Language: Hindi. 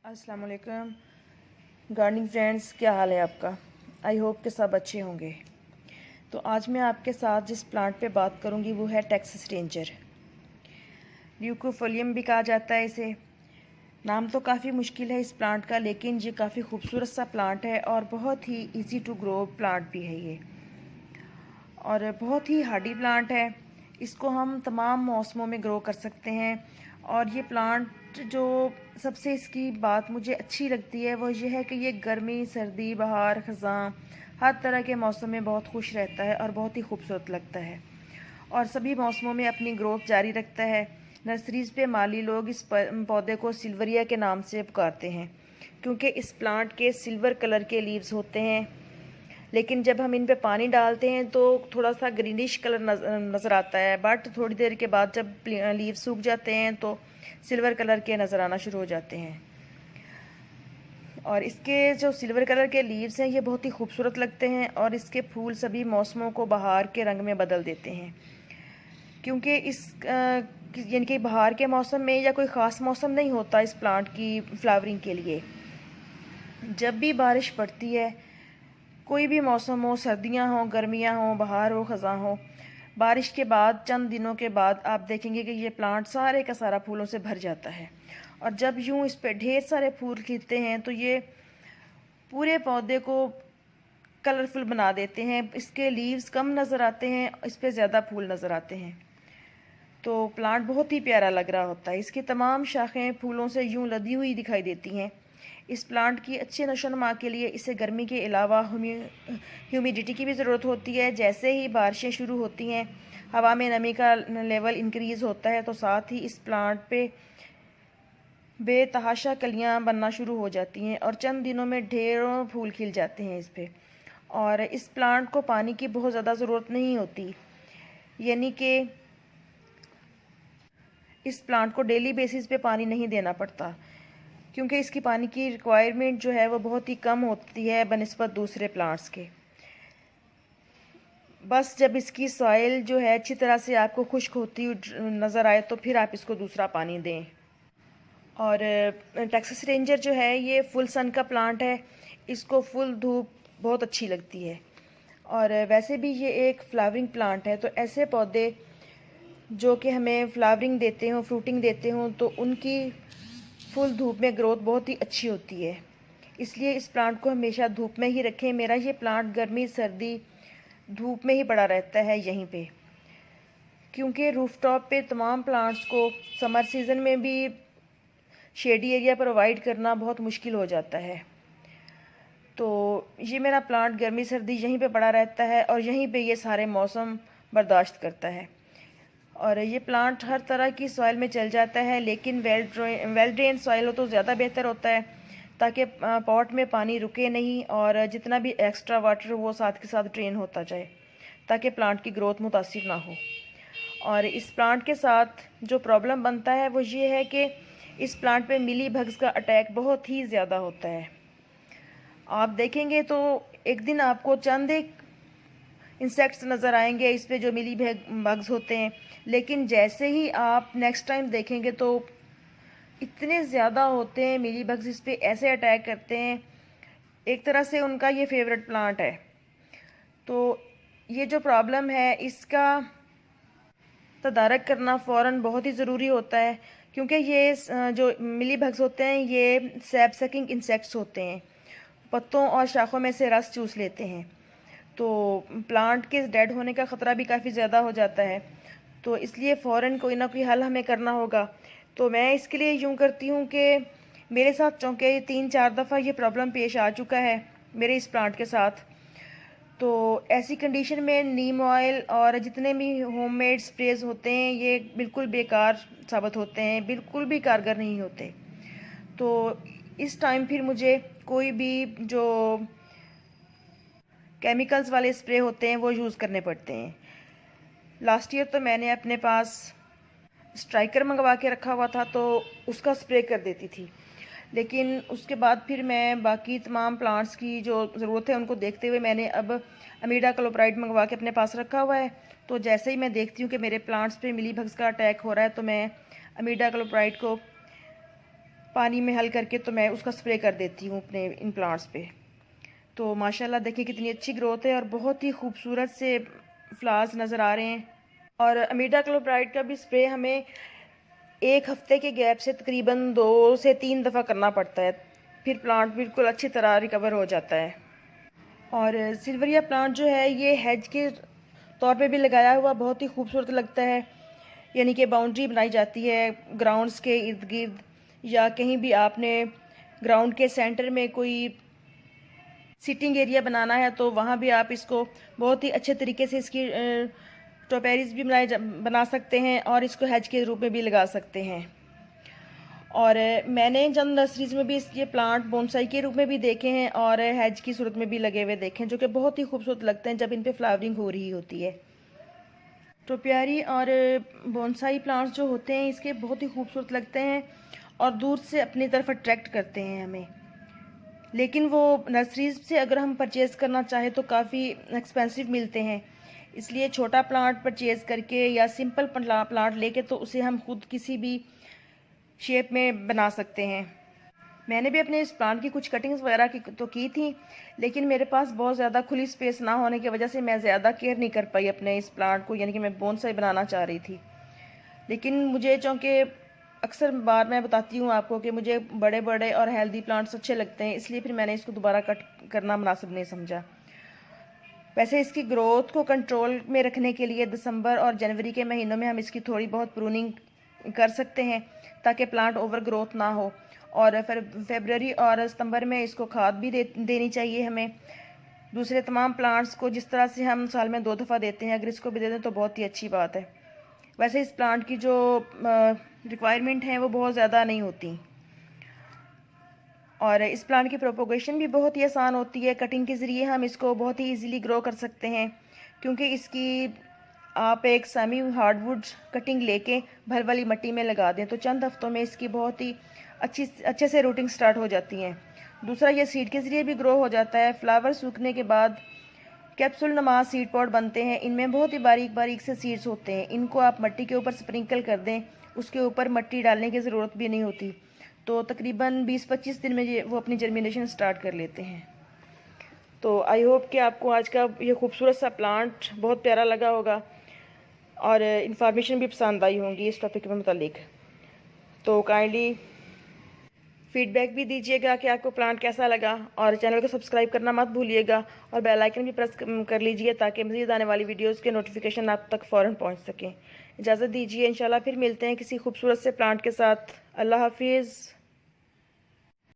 अस्सलाम वालेकुम गार्डनिंग फ्रेंड्स, क्या हाल है आपका। आई होप कि सब अच्छे होंगे। तो आज मैं आपके साथ जिस प्लांट पे बात करूंगी वो है टेक्सास रेंजर। ल्यूकोफोलियम भी कहा जाता है इसे। नाम तो काफ़ी मुश्किल है इस प्लांट का, लेकिन ये काफ़ी खूबसूरत सा प्लांट है और बहुत ही इजी टू ग्रो प्लांट भी है ये, और बहुत ही हार्डी प्लांट है। इसको हम तमाम मौसमों में ग्रो कर सकते हैं। और ये प्लांट जो सबसे इसकी बात मुझे अच्छी लगती है वो ये है कि ये गर्मी, सर्दी, बहार, ख़ज़ां हर तरह के मौसम में बहुत खुश रहता है और बहुत ही खूबसूरत लगता है, और सभी मौसमों में अपनी ग्रोथ जारी रखता है। नर्सरीज़ पे माली लोग इस पौधे को सिल्वरिया के नाम से पुकारते हैं, क्योंकि इस प्लांट के सिल्वर कलर के लीव्स होते हैं। लेकिन जब हम इन पे पानी डालते हैं तो थोड़ा सा ग्रीनिश कलर नज़र आता है, बट थोड़ी देर के बाद जब लीव सूख जाते हैं तो सिल्वर कलर के नज़र आना शुरू हो जाते हैं। और इसके जो सिल्वर कलर के लीव्स हैं ये बहुत ही खूबसूरत लगते हैं, और इसके फूल सभी मौसमों को बहार के रंग में बदल देते हैं। क्योंकि इस यानी कि बहार के मौसम में या कोई ख़ास मौसम नहीं होता इस प्लांट की फ्लावरिंग के लिए। जब भी बारिश पड़ती है, कोई भी मौसम हो, सर्दियां हो, गर्मियां हो, बहार हो, ख़ज़ां हो, बारिश के बाद चंद दिनों के बाद आप देखेंगे कि ये प्लांट सारे का सारा फूलों से भर जाता है। और जब यूं इस पे ढेर सारे फूल खिलते हैं तो ये पूरे पौधे को कलरफुल बना देते हैं। इसके लीव्स कम नज़र आते हैं, इस पे ज़्यादा फूल नज़र आते हैं। तो प्लांट बहुत ही प्यारा लग रहा होता है। इसकी तमाम शाखें फूलों से यूं लदी हुई दिखाई देती हैं। इस प्लांट की अच्छी नशोनुमा के लिए इसे गर्मी के अलावा ह्यूमिडिटी की भी ज़रूरत होती है। जैसे ही बारिशें शुरू होती हैं, हवा में नमी का लेवल इंक्रीज़ होता है, तो साथ ही इस प्लांट पे बेतहाशा कलियां बनना शुरू हो जाती हैं और चंद दिनों में ढेरों फूल खिल जाते हैं इस पे। और इस प्लांट को पानी की बहुत ज़्यादा ज़रूरत नहीं होती, यानी कि इस प्लांट को डेली बेसिस पे पानी नहीं देना पड़ता, क्योंकि इसकी पानी की रिक्वायरमेंट जो है वो बहुत ही कम होती है बनिस्बत दूसरे प्लांट्स के। बस जब इसकी सॉइल जो है अच्छी तरह से आपको खुश्क होती हुई नज़र आए तो फिर आप इसको दूसरा पानी दें। और टेक्सास रेंजर जो है ये फुल सन का प्लांट है, इसको फुल धूप बहुत अच्छी लगती है। और वैसे भी ये एक फ्लावरिंग प्लांट है, तो ऐसे पौधे जो कि हमें फ्लावरिंग देते हों, फ्रूटिंग देते हों, तो उनकी फुल धूप में ग्रोथ बहुत ही अच्छी होती है। इसलिए इस प्लांट को हमेशा धूप में ही रखें। मेरा ये प्लांट गर्मी, सर्दी, धूप में ही पड़ा रहता है यहीं पे, क्योंकि रूफटॉप पे तमाम प्लांट्स को समर सीज़न में भी शेडी एरिया प्रोवाइड करना बहुत मुश्किल हो जाता है। तो ये मेरा प्लांट गर्मी सर्दी यहीं पे पड़ा रहता है और यहीं पे ये सारे मौसम बर्दाश्त करता है। और ये प्लांट हर तरह की सॉइल में चल जाता है, लेकिन वेल ड्रेन सॉइल हो तो ज़्यादा बेहतर होता है, ताकि पॉट में पानी रुके नहीं और जितना भी एक्स्ट्रा वाटर वो साथ के साथ ड्रेन होता जाए, ताकि प्लांट की ग्रोथ मुतासिर ना हो। और इस प्लांट के साथ जो प्रॉब्लम बनता है वो ये है कि इस प्लांट पे मिली बग्स का अटैक बहुत ही ज़्यादा होता है। आप देखेंगे तो एक दिन आपको चंद एक इंसेक्ट्स नज़र आएंगे इस पे जो मिली बग्स होते हैं, लेकिन जैसे ही आप नेक्स्ट टाइम देखेंगे तो इतने ज़्यादा होते हैं मिली बग्स, इस पे ऐसे अटैक करते हैं। एक तरह से उनका ये फेवरेट प्लांट है। तो ये जो प्रॉब्लम है इसका तदारक करना फ़ौरन बहुत ही ज़रूरी होता है, क्योंकि ये जो मिली बग्स होते हैं ये सैप सकिंग इंसेक्ट्स होते हैं, पत्तों और शाखों में से रस चूस लेते हैं। तो प्लांट के डेड होने का ख़तरा भी काफ़ी ज़्यादा हो जाता है। तो इसलिए फ़ौरन कोई ना कोई हल हमें करना होगा। तो मैं इसके लिए यूँ करती हूँ कि मेरे साथ चूँकि 3-4 दफ़ा ये प्रॉब्लम पेश आ चुका है मेरे इस प्लांट के साथ, तो ऐसी कंडीशन में नीम ऑयल और जितने भी होममेड स्प्रेज होते हैं ये बिल्कुल बेकार साबित होते हैं, बिल्कुल भी कारगर नहीं होते। तो इस टाइम फिर मुझे कोई भी जो केमिकल्स वाले स्प्रे होते हैं वो यूज़ करने पड़ते हैं। लास्ट ईयर तो मैंने अपने पास स्ट्राइकर मंगवा के रखा हुआ था, तो उसका स्प्रे कर देती थी। लेकिन उसके बाद फिर मैं बाकी तमाम प्लांट्स की जो ज़रूरत है उनको देखते हुए मैंने अब अमीडा क्लोप्राइड मंगवा के अपने पास रखा हुआ है। तो जैसे ही मैं देखती हूँ कि मेरे प्लांट्स पे मिली बग्स का अटैक हो रहा है, तो मैं अमीडा क्लोप्राइड को पानी में हल करके तो मैं उसका स्प्रे कर देती हूँ अपने इन प्लांट्स पे। तो माशाल्लाह देखिए कितनी अच्छी ग्रोथ है और बहुत ही खूबसूरत से फ्लावर्स नज़र आ रहे हैं। और इमिडाक्लोप्राइड का भी स्प्रे हमें 1 हफ्ते के गैप से तकरीबन 2 से 3 दफ़ा करना पड़ता है, फिर प्लांट बिल्कुल अच्छी तरह रिकवर हो जाता है। और सिल्वरिया प्लांट जो है ये हेज के तौर पे भी लगाया हुआ बहुत ही खूबसूरत लगता है, यानी कि बाउंड्री बनाई जाती है ग्राउंड्स के इर्द गिर्द, या कहीं भी आपने ग्राउंड के सेंटर में कोई सिटिंग एरिया बनाना है तो वहाँ भी आप इसको बहुत ही अच्छे तरीके से इसकी टोपेरीज भी बना सकते हैं और इसको हेज के रूप में भी लगा सकते हैं। और मैंने जब नर्सरीज में भी ये प्लांट बोनसाई के रूप में भी देखे हैं और हेज की सूरत में भी लगे हुए देखे हैं, जो कि बहुत ही खूबसूरत लगते हैं जब इन पे फ्लावरिंग हो रही होती है। टोपियारी और बोनसाई प्लांट्स जो होते हैं इसके बहुत ही खूबसूरत लगते हैं और दूर से अपनी तरफ अट्रैक्ट करते हैं हमें। लेकिन वो नर्सरीज से अगर हम परचेज़ करना चाहें तो काफ़ी एक्सपेंसिव मिलते हैं, इसलिए छोटा प्लांट परचेज़ करके या सिंपल प्लांट लेके तो उसे हम खुद किसी भी शेप में बना सकते हैं। मैंने भी अपने इस प्लांट की कुछ कटिंग्स वगैरह की थी, लेकिन मेरे पास बहुत ज़्यादा खुली स्पेस ना होने की वजह से मैं ज़्यादा केयर नहीं कर पाई अपने इस प्लांट को, यानी कि मैं बोनसाई बनाना चाह रही थी। लेकिन मुझे चूँकि अक्सर बार मैं बताती हूँ आपको कि मुझे बड़े बड़े और हेल्दी प्लांट्स अच्छे लगते हैं, इसलिए फिर मैंने इसको दोबारा कट करना मुनासिब नहीं समझा। वैसे इसकी ग्रोथ को कंट्रोल में रखने के लिए दिसंबर और जनवरी के महीनों में हम इसकी थोड़ी बहुत प्रूनिंग कर सकते हैं ताकि प्लांट ओवर ग्रोथ ना हो, और फिर फरवरी और सितंबर में इसको खाद भी देनी चाहिए हमें। दूसरे तमाम प्लांट्स को जिस तरह से हम साल में 2 दफ़ा देते हैं, अगर इसको भी दे दें तो बहुत ही अच्छी बात है। वैसे इस प्लांट की जो रिक्वायरमेंट है वो बहुत ज़्यादा नहीं होती, और इस प्लांट की प्रोपोगेशन भी बहुत ही आसान होती है। कटिंग के ज़रिए हम इसको बहुत ही इजीली ग्रो कर सकते हैं, क्योंकि इसकी आप एक सेमी हार्डवुड कटिंग लेके भर वाली मिट्टी में लगा दें तो चंद हफ्तों में इसकी बहुत ही अच्छे से रूटिंग स्टार्ट हो जाती हैं। दूसरा, ये सीड के ज़रिए भी ग्रो हो जाता है। फ्लावर सूखने के बाद कैप्सूल नुमा सीड पॉट बनते हैं, इनमें बहुत ही बारीक बारीक से सीड्स होते हैं। इनको आप मिट्टी के ऊपर स्प्रिंकल कर दें, उसके ऊपर मिट्टी डालने की ज़रूरत भी नहीं होती, तो तकरीबन 20-25 दिन में वो अपनी जर्मिनेशन स्टार्ट कर लेते हैं। तो आई होप कि आपको आज का ये खूबसूरत सा प्लांट बहुत प्यारा लगा होगा और इन्फॉर्मेशन भी पसंद आई होंगी इस टॉपिक के मुतालिक। तो काइंडली फीडबैक भी दीजिएगा कि आपको प्लांट कैसा लगा, और चैनल को सब्सक्राइब करना मत भूलिएगा और बेल आइकन भी प्रेस कर लीजिए ताकि मज़ीद आने वाली वीडियोस के नोटिफिकेशन आप तक फ़ौरन पहुंच सकें। इजाज़त दीजिए, इंशाल्लाह फिर मिलते हैं किसी खूबसूरत से प्लांट के साथ। अल्लाह हाफिज़।